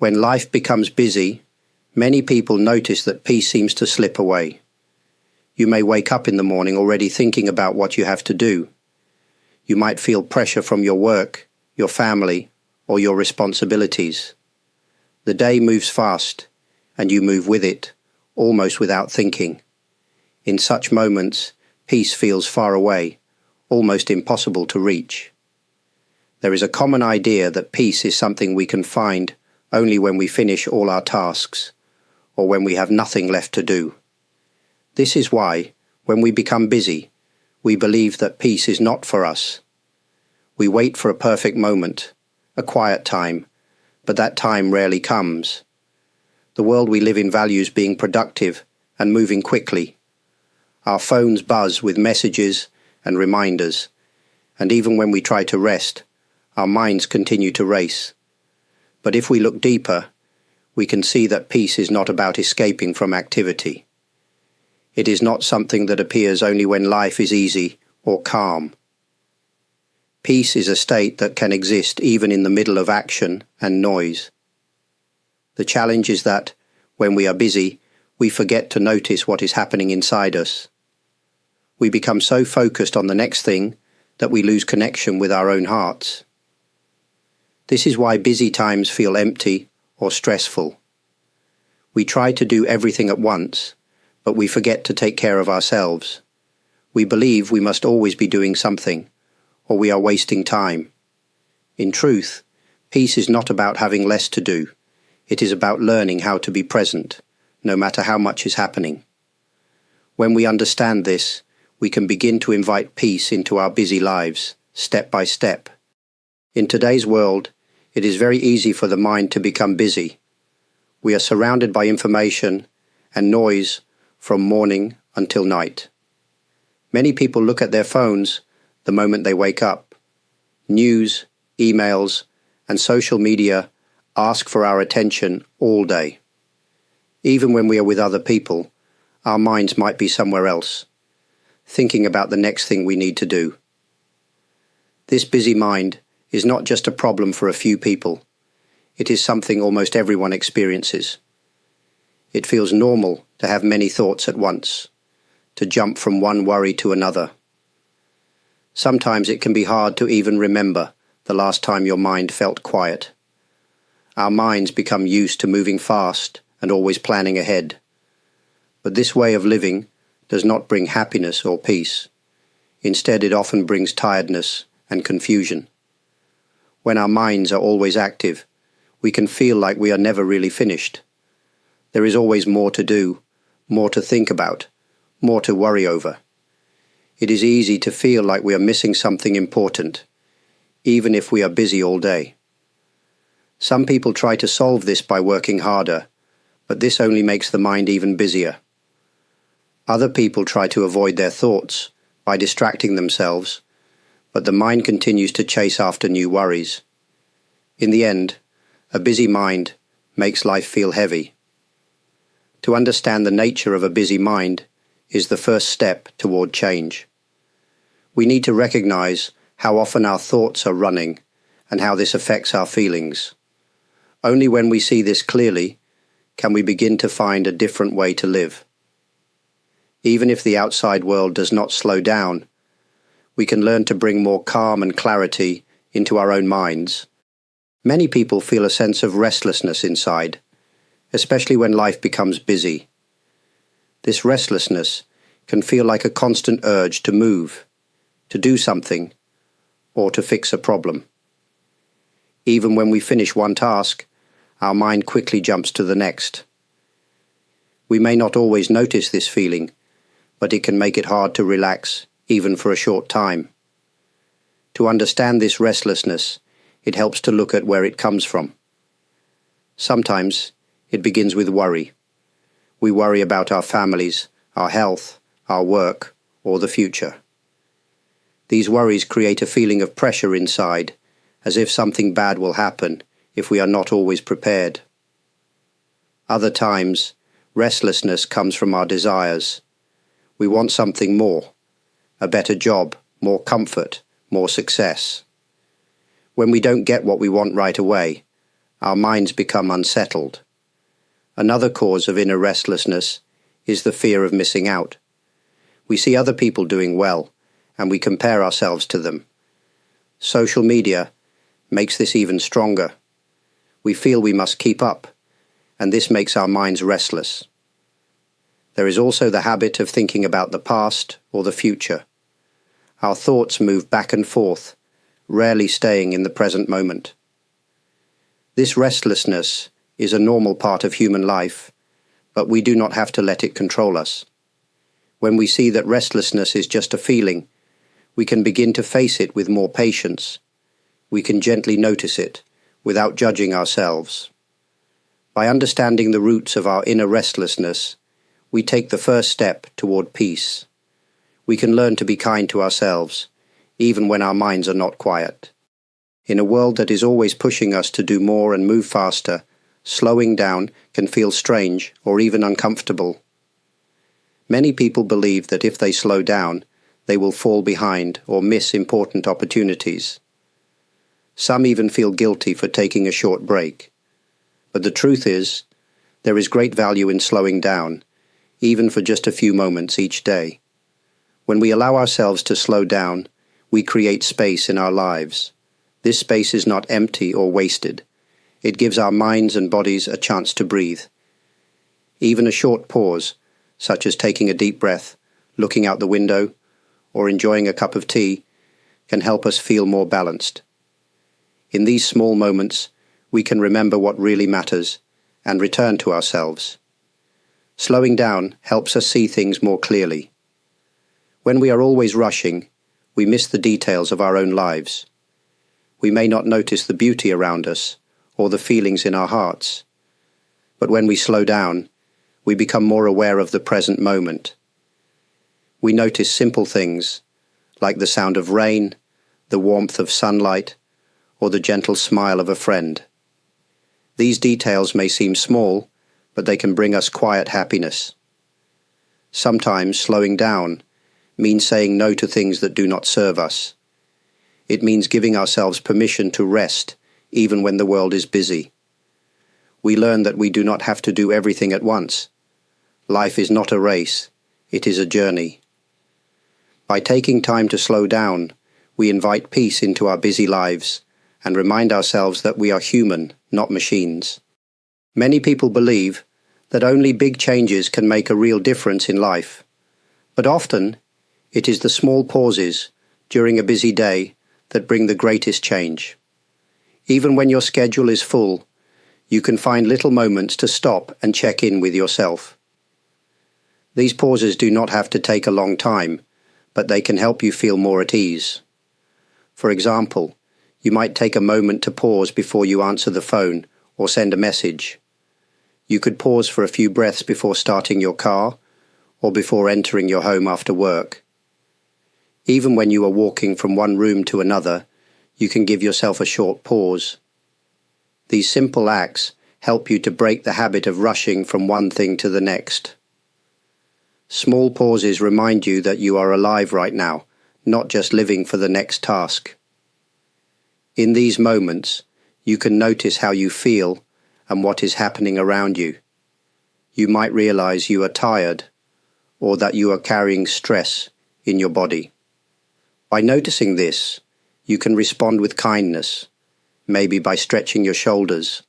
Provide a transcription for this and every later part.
When life becomes busy, many people notice that peace seems to slip away. You may wake up in the morning already thinking about what you have to do. You might feel pressure from your work, your family, or your responsibilities. The day moves fast, and you move with it, almost without thinking. In such moments, peace feels far away, almost impossible to reach. There is a common idea that peace is something we can find only when we finish all our tasks, or when we have nothing left to do. This is why, when we become busy, we believe that peace is not for us. We wait for a perfect moment, a quiet time, but that time rarely comes. The world we live in values being productive and moving quickly. Our phones buzz with messages and reminders, and even when we try to rest, our minds continue to race. But if we look deeper, we can see that peace is not about escaping from activity. It is not something that appears only when life is easy or calm. Peace is a state that can exist even in the middle of action and noise. The challenge is that, when we are busy, we forget to notice what is happening inside us. We become so focused on the next thing that we lose connection with our own hearts. This is why busy times feel empty or stressful. We try to do everything at once, but we forget to take care of ourselves. We believe we must always be doing something, or we are wasting time. In truth, peace is not about having less to do. It is about learning how to be present, no matter how much is happening. When we understand this, we can begin to invite peace into our busy lives, step by step. In today's world, it is very easy for the mind to become busy. We are surrounded by information and noise from morning until night. Many people look at their phones the moment they wake up. News, emails, and social media ask for our attention all day. Even when we are with other people, our minds might be somewhere else, thinking about the next thing we need to do. This busy mind is not just a problem for a few people. It is something almost everyone experiences. It feels normal to have many thoughts at once, to jump from one worry to another. Sometimes it can be hard to even remember the last time your mind felt quiet. Our minds become used to moving fast and always planning ahead. But this way of living does not bring happiness or peace. Instead, it often brings tiredness and confusion. When our minds are always active, we can feel like we are never really finished. There is always more to do, more to think about, more to worry over. It is easy to feel like we are missing something important, even if we are busy all day. Some people try to solve this by working harder, but this only makes the mind even busier. Other people try to avoid their thoughts by distracting themselves, but the mind continues to chase after new worries. In the end, a busy mind makes life feel heavy. To understand the nature of a busy mind is the first step toward change. We need to recognize how often our thoughts are running and how this affects our feelings. Only when we see this clearly can we begin to find a different way to live. Even if the outside world does not slow down, we can learn to bring more calm and clarity into our own minds. Many people feel a sense of restlessness inside, especially when life becomes busy. This restlessness can feel like a constant urge to move, to do something, or to fix a problem. Even when we finish one task, our mind quickly jumps to the next. We may not always notice this feeling, but it can make it hard to relax, even for a short time. To understand this restlessness, it helps to look at where it comes from. Sometimes it begins with worry. We worry about our families, our health, our work, or the future. These worries create a feeling of pressure inside, as if something bad will happen if we are not always prepared. Other times, restlessness comes from our desires. We want something more, a better job, more comfort, more success. When we don't get what we want right away, our minds become unsettled. Another cause of inner restlessness is the fear of missing out. We see other people doing well, and we compare ourselves to them. Social media makes this even stronger. We feel we must keep up, and this makes our minds restless. There is also the habit of thinking about the past or the future. Our thoughts move back and forth, rarely staying in the present moment. This restlessness is a normal part of human life, but we do not have to let it control us. When we see that restlessness is just a feeling, we can begin to face it with more patience. We can gently notice it, without judging ourselves. By understanding the roots of our inner restlessness, we take the first step toward peace. We can learn to be kind to ourselves, even when our minds are not quiet. In a world that is always pushing us to do more and move faster, slowing down can feel strange or even uncomfortable. Many people believe that if they slow down, they will fall behind or miss important opportunities. Some even feel guilty for taking a short break. But the truth is, there is great value in slowing down, even for just a few moments each day. When we allow ourselves to slow down, we create space in our lives. This space is not empty or wasted. It gives our minds and bodies a chance to breathe. Even a short pause, such as taking a deep breath, looking out the window, or enjoying a cup of tea, can help us feel more balanced. In these small moments, we can remember what really matters and return to ourselves. Slowing down helps us see things more clearly. When we are always rushing, we miss the details of our own lives. We may not notice the beauty around us or the feelings in our hearts. But when we slow down, we become more aware of the present moment. We notice simple things, like the sound of rain, the warmth of sunlight, or the gentle smile of a friend. These details may seem small, but they can bring us quiet happiness. Sometimes slowing down means saying no to things that do not serve us. It means giving ourselves permission to rest, even when the world is busy. We learn that we do not have to do everything at once. Life is not a race, it is a journey. By taking time to slow down, we invite peace into our busy lives and remind ourselves that we are human, not machines. Many people believe that only big changes can make a real difference in life, but often it is the small pauses during a busy day that bring the greatest change. Even when your schedule is full, you can find little moments to stop and check in with yourself. These pauses do not have to take a long time, but they can help you feel more at ease. For example, you might take a moment to pause before you answer the phone or send a message. You could pause for a few breaths before starting your car or before entering your home after work. Even when you are walking from one room to another, you can give yourself a short pause. These simple acts help you to break the habit of rushing from one thing to the next. Small pauses remind you that you are alive right now, not just living for the next task. In these moments, you can notice how you feel and what is happening around you. You might realize you are tired or that you are carrying stress in your body. By noticing this, you can respond with kindness, maybe by stretching your shoulders,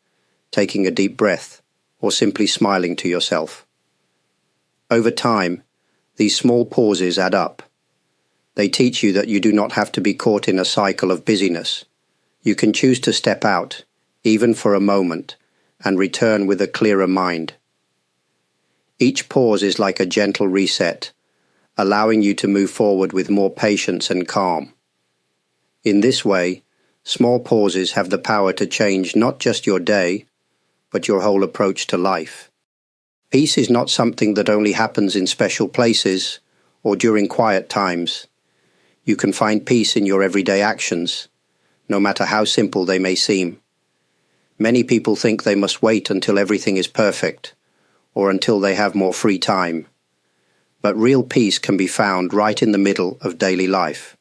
taking a deep breath, or simply smiling to yourself. Over time, these small pauses add up. They teach you that you do not have to be caught in a cycle of busyness. You can choose to step out, even for a moment, and return with a clearer mind. Each pause is like a gentle reset, allowing you to move forward with more patience and calm. In this way, small pauses have the power to change not just your day, but your whole approach to life. Peace is not something that only happens in special places or during quiet times. You can find peace in your everyday actions, no matter how simple they may seem. Many people think they must wait until everything is perfect, or until they have more free time. But real peace can be found right in the middle of daily life.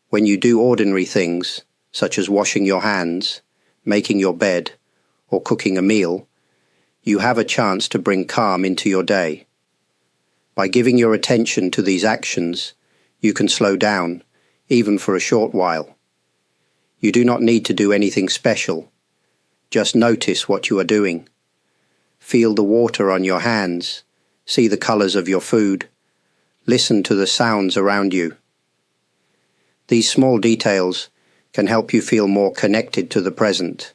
When you do ordinary things, such as washing your hands, making your bed, or cooking a meal, you have a chance to bring calm into your day. By giving your attention to these actions, you can slow down, even for a short while. You do not need to do anything special. Just notice what you are doing. Feel the water on your hands, see the colors of your food, listen to the sounds around you. These small details can help you feel more connected to the present.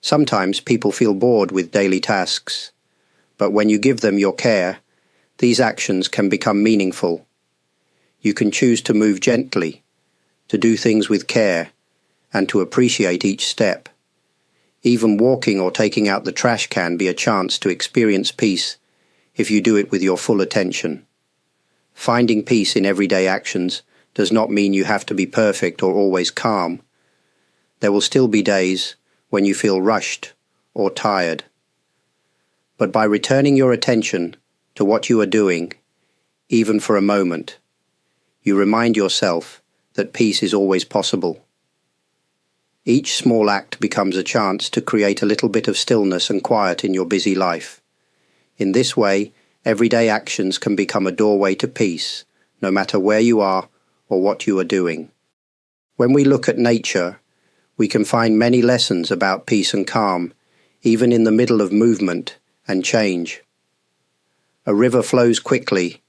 Sometimes people feel bored with daily tasks, but when you give them your care, these actions can become meaningful. You can choose to move gently, to do things with care, and to appreciate each step. Even walking or taking out the trash can be a chance to experience peace if you do it with your full attention. Finding peace in everyday actions does not mean you have to be perfect or always calm. There will still be days when you feel rushed or tired. But by returning your attention to what you are doing, even for a moment, you remind yourself that peace is always possible. Each small act becomes a chance to create a little bit of stillness and quiet in your busy life. In this way, everyday actions can become a doorway to peace, no matter where you are or what you are doing. When we look at nature, we can find many lessons about peace and calm, even in the middle of movement and change. A river flows quickly,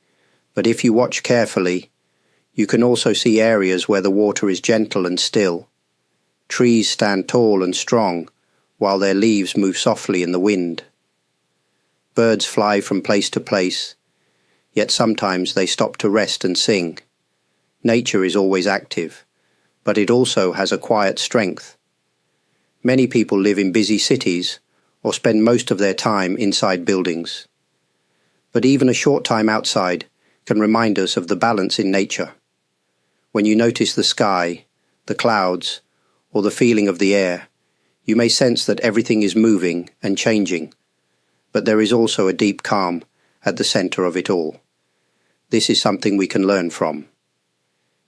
but if you watch carefully, you can also see areas where the water is gentle and still. Trees stand tall and strong, while their leaves move softly in the wind. Birds fly from place to place, yet sometimes they stop to rest and sing. Nature is always active, but it also has a quiet strength. Many people live in busy cities or spend most of their time inside buildings. But even a short time outside can remind us of the balance in nature. When you notice the sky, the clouds, or the feeling of the air, you may sense that everything is moving and changing, but there is also a deep calm at the center of it all. This is something we can learn from.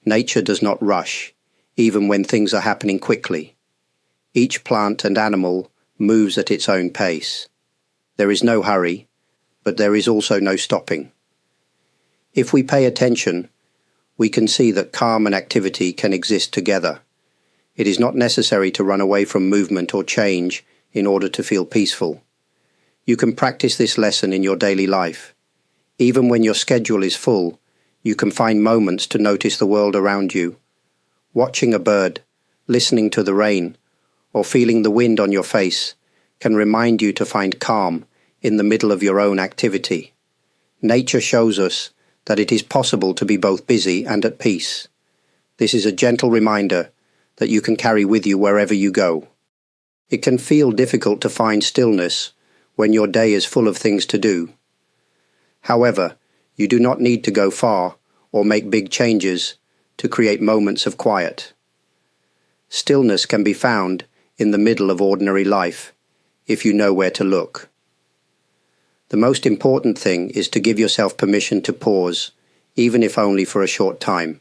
Nature does not rush, even when things are happening quickly. Each plant and animal moves at its own pace. There is no hurry, but there is also no stopping. If we pay attention, we can see that calm and activity can exist together. It is not necessary to run away from movement or change in order to feel peaceful. You can practice this lesson in your daily life. Even when your schedule is full, you can find moments to notice the world around you. Watching a bird, listening to the rain, or feeling the wind on your face can remind you to find calm in the middle of your own activity. Nature shows us that it is possible to be both busy and at peace. This is a gentle reminder that you can carry with you wherever you go. It can feel difficult to find stillness when your day is full of things to do. However, you do not need to go far or make big changes to create moments of quiet. Stillness can be found in the middle of ordinary life if you know where to look. The most important thing is to give yourself permission to pause, even if only for a short time.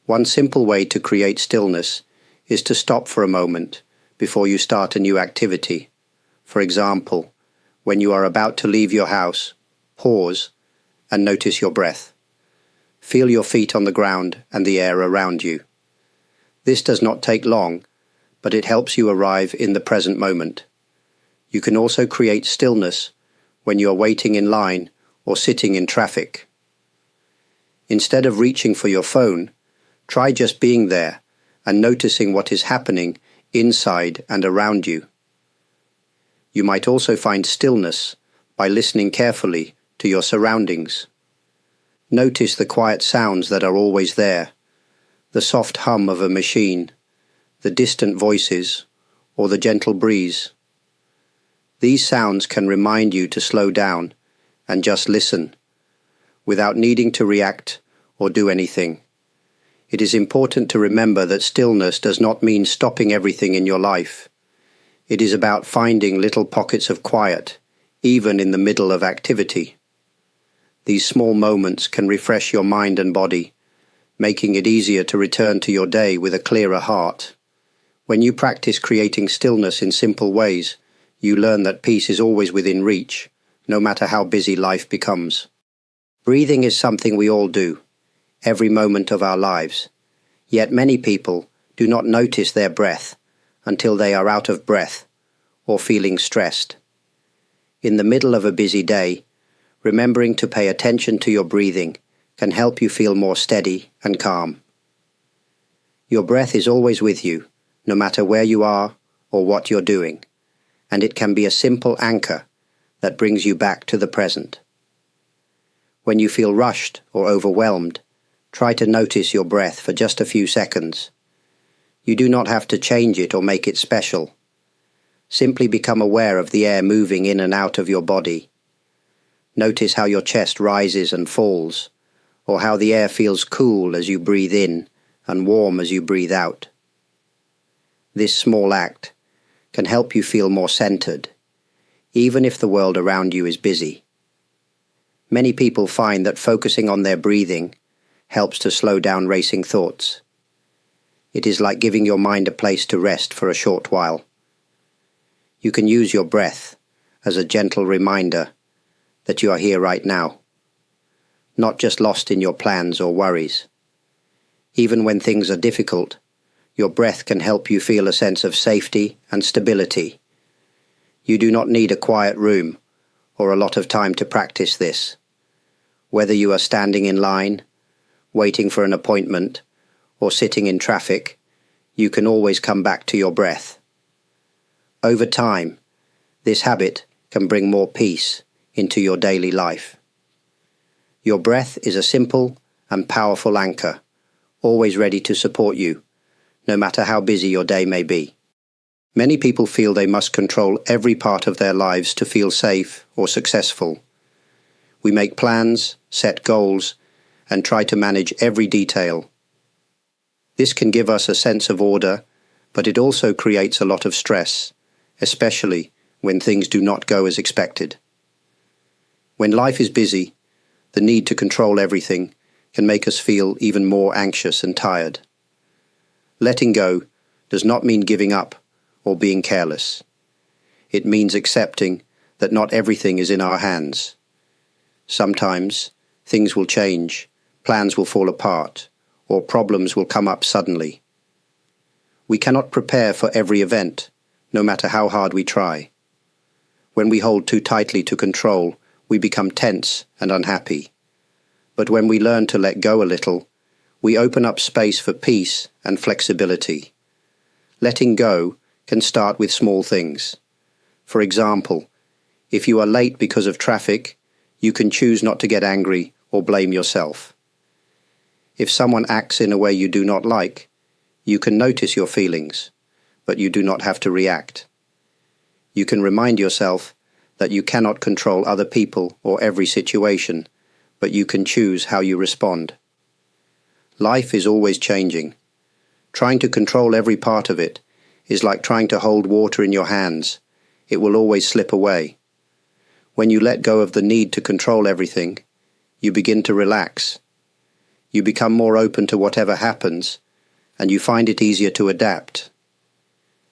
One simple way to create stillness is to stop for a moment before you start a new activity. For example, when you are about to leave your house, pause and notice your breath. Feel your feet on the ground and the air around you. This does not take long, but it helps you arrive in the present moment. You can also create stillness when you are waiting in line or sitting in traffic. Instead of reaching for your phone, try just being there and noticing what is happening inside and around you. You might also find stillness by listening carefully to your surroundings. Notice the quiet sounds that are always there, the soft hum of a machine, the distant voices, or the gentle breeze. These sounds can remind you to slow down and just listen, without needing to react or do anything. It is important to remember that stillness does not mean stopping everything in your life. It is about finding little pockets of quiet, even in the middle of activity. These small moments can refresh your mind and body, making it easier to return to your day with a clearer heart. When you practice creating stillness in simple ways, you learn that peace is always within reach, no matter how busy life becomes. Breathing is something we all do, every moment of our lives. Yet many people do not notice their breath until they are out of breath or feeling stressed. In the middle of a busy day, remembering to pay attention to your breathing can help you feel more steady and calm. Your breath is always with you, no matter where you are or what you're doing, and it can be a simple anchor that brings you back to the present. When you feel rushed or overwhelmed, try to notice your breath for just a few seconds. You do not have to change it or make it special. Simply become aware of the air moving in and out of your body. Notice how your chest rises and falls, or how the air feels cool as you breathe in and warm as you breathe out. This small act can help you feel more centered, even if the world around you is busy. Many people find that focusing on their breathing helps to slow down racing thoughts. It is like giving your mind a place to rest for a short while. You can use your breath as a gentle reminder that you are here right now, not just lost in your plans or worries. Even when things are difficult, your breath can help you feel a sense of safety and stability. You do not need a quiet room or a lot of time to practice this. Whether you are standing in line, waiting for an appointment, or sitting in traffic, you can always come back to your breath. Over time, this habit can bring more peace into your daily life. Your breath is a simple and powerful anchor, always ready to support you, no matter how busy your day may be. Many people feel they must control every part of their lives to feel safe or successful. We make plans, set goals, and try to manage every detail. This can give us a sense of order, but it also creates a lot of stress, especially when things do not go as expected. When life is busy, the need to control everything can make us feel even more anxious and tired. Letting go does not mean giving up or being careless. It means accepting that not everything is in our hands. Sometimes things will change, plans will fall apart, or problems will come up suddenly. We cannot prepare for every event, no matter how hard we try. When we hold too tightly to control, we become tense and unhappy. But when we learn to let go a little, we open up space for peace and flexibility. Letting go can start with small things. For example, if you are late because of traffic, you can choose not to get angry or blame yourself. If someone acts in a way you do not like, you can notice your feelings, but you do not have to react. You can remind yourself that you cannot control other people or every situation, but you can choose how you respond. Life is always changing. Trying to control every part of it is like trying to hold water in your hands. It will always slip away. When you let go of the need to control everything, you begin to relax. You become more open to whatever happens, and you find it easier to adapt.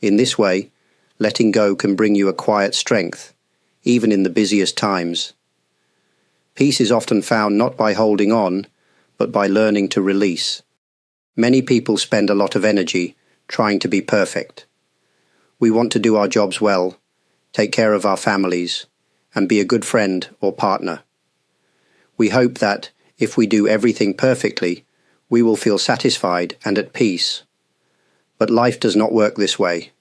In this way, letting go can bring you a quiet strength, even in the busiest times. Peace is often found not by holding on, but by learning to release. Many people spend a lot of energy trying to be perfect. We want to do our jobs well, take care of our families, and be a good friend or partner. We hope that, if we do everything perfectly, we will feel satisfied and at peace. But life does not work this way.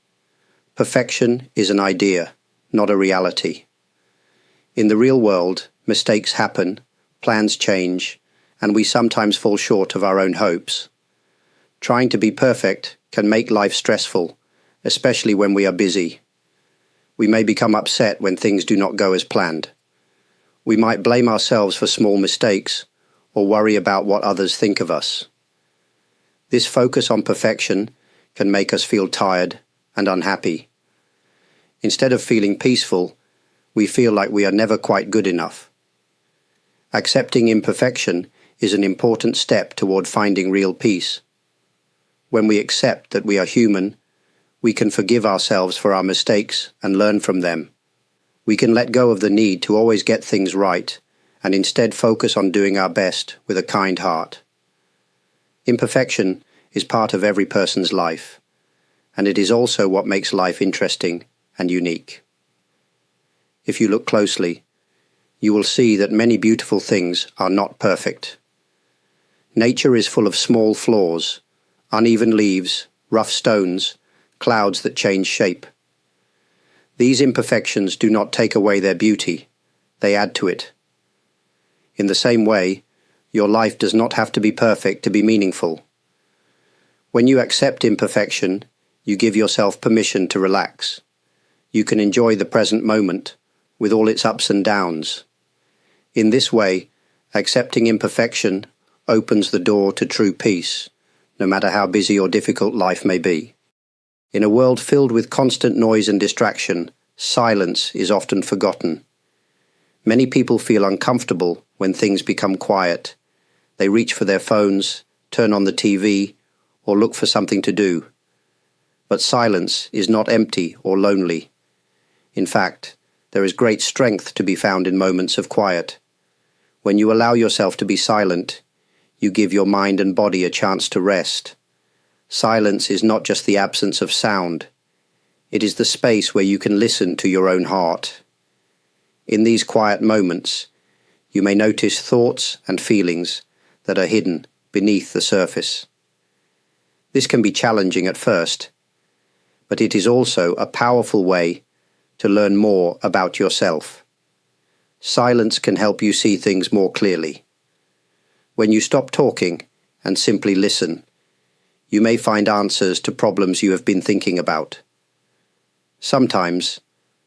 Perfection is an idea, not a reality. In the real world, mistakes happen, plans change, and we sometimes fall short of our own hopes. Trying to be perfect can make life stressful, especially when we are busy. We may become upset when things do not go as planned. We might blame ourselves for small mistakes, or worry about what others think of us. This focus on perfection can make us feel tired and unhappy. Instead of feeling peaceful, we feel like we are never quite good enough. Accepting imperfection is an important step toward finding real peace. When we accept that we are human, We can forgive ourselves for our mistakes and learn from them. We can let go of the need to always get things right and instead focus on doing our best with a kind heart. Imperfection is part of every person's life, and it is also what makes life interesting and unique. If you look closely, you will see that many beautiful things are not perfect. Nature is full of small flaws, uneven leaves, rough stones, clouds that change shape. These imperfections do not take away their beauty, they add to it. In the same way, your life does not have to be perfect to be meaningful. When you accept imperfection, you give yourself permission to relax. You can enjoy the present moment, with all its ups and downs. In this way, accepting imperfection opens the door to true peace, no matter how busy or difficult life may be. In a world filled with constant noise and distraction, silence is often forgotten. Many people feel uncomfortable when things become quiet. They reach for their phones, turn on the TV, or look for something to do. But silence is not empty or lonely. In fact, there is great strength to be found in moments of quiet. When you allow yourself to be silent, you give your mind and body a chance to rest. Silence is not just the absence of sound. It is the space where you can listen to your own heart. In these quiet moments, you may notice thoughts and feelings that are hidden beneath the surface. This can be challenging at first, but it is also a powerful way to learn more about yourself. Silence can help you see things more clearly. When you stop talking and simply listen, you may find answers to problems you have been thinking about. Sometimes,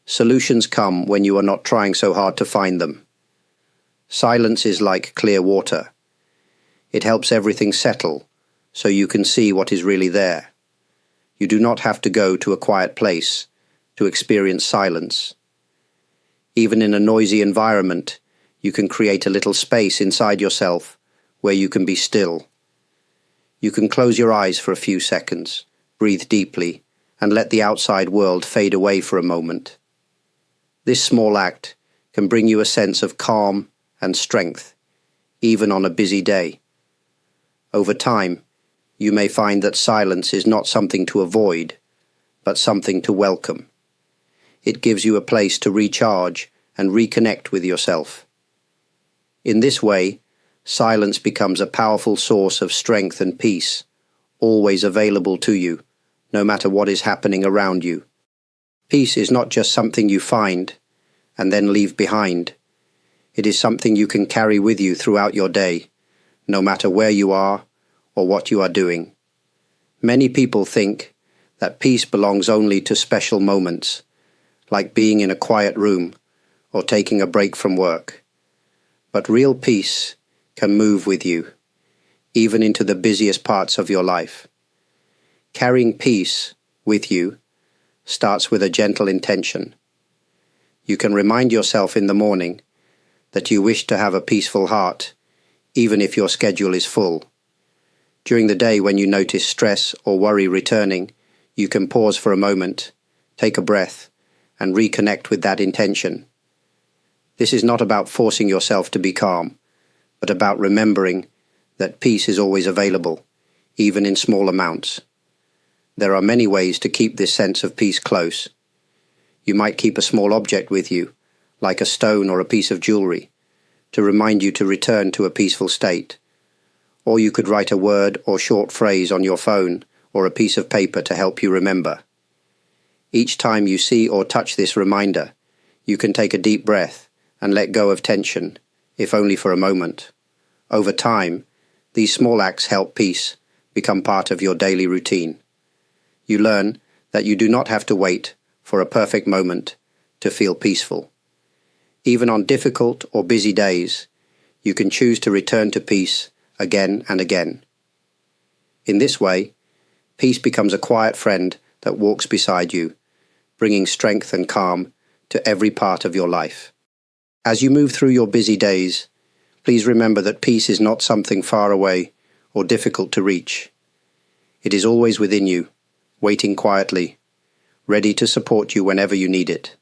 solutions come when you are not trying so hard to find them. Silence is like clear water. It helps everything settle, so you can see what is really there. You do not have to go to a quiet place to experience silence. Even in a noisy environment, you can create a little space inside yourself where you can be still. You can close your eyes for a few seconds, breathe deeply, and let the outside world fade away for a moment. This small act can bring you a sense of calm and strength, even on a busy day. Over time, you may find that silence is not something to avoid, but something to welcome. It gives you a place to recharge and reconnect with yourself. In this way, silence becomes a powerful source of strength and peace, always available to you, no matter what is happening around you. Peace is not just something you find and then leave behind. It is something you can carry with you throughout your day, no matter where you are or what you are doing. Many people think that peace belongs only to special moments, like being in a quiet room or taking a break from work. But real peace can move with you, even into the busiest parts of your life. Carrying peace with you starts with a gentle intention. You can remind yourself in the morning that you wish to have a peaceful heart, even if your schedule is full. During the day when you notice stress or worry returning, you can pause for a moment, take a breath, and reconnect with that intention. This is not about forcing yourself to be calm, but about remembering that peace is always available, even in small amounts. There are many ways to keep this sense of peace close. You might keep a small object with you, like a stone or a piece of jewelry, to remind you to return to a peaceful state. Or you could write a word or short phrase on your phone or a piece of paper to help you remember. Each time you see or touch this reminder, you can take a deep breath and let go of tension, if only for a moment. Over time, these small acts help peace become part of your daily routine. You learn that you do not have to wait for a perfect moment to feel peaceful. Even on difficult or busy days, you can choose to return to peace again and again. In this way, peace becomes a quiet friend that walks beside you, bringing strength and calm to every part of your life. As you move through your busy days, please remember that peace is not something far away or difficult to reach. It is always within you, waiting quietly ready to support you whenever you need it.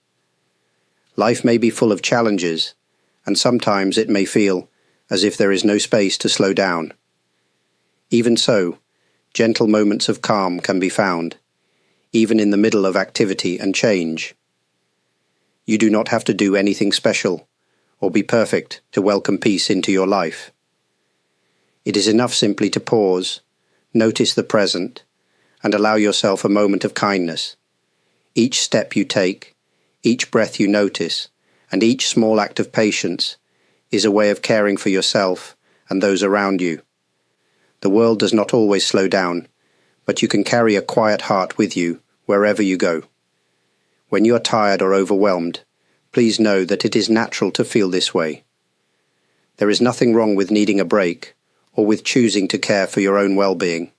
Life may be full of challenges, and sometimes it may feel as if there is no space to slow down. Even so, gentle moments of calm can be found, even in the middle of activity and change. You do not have to do anything special or be perfect to welcome peace into your life. It is enough simply to pause, notice the present, and allow yourself a moment of kindness. Each step you take, each breath you notice, and each small act of patience is a way of caring for yourself and those around you. The world does not always slow down, but you can carry a quiet heart with you wherever you go. When you are tired or overwhelmed, please know that it is natural to feel this way. There is nothing wrong with needing a break or with choosing to care for your own well-being.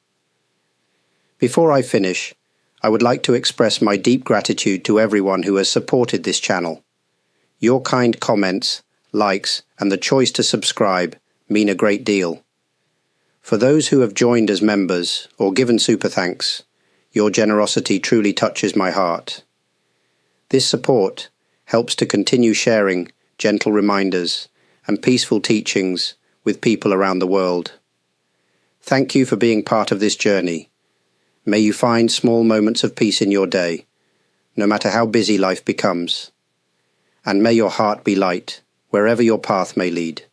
Before I finish, I would like to express my deep gratitude to everyone who has supported this channel. Your kind comments, likes, and the choice to subscribe mean a great deal. For those who have joined as members or given super thanks, your generosity truly touches my heart. This support helps to continue sharing gentle reminders and peaceful teachings with people around the world. Thank you for being part of this journey. May you find small moments of peace in your day, no matter how busy life becomes. And may your heart be light, wherever your path may lead.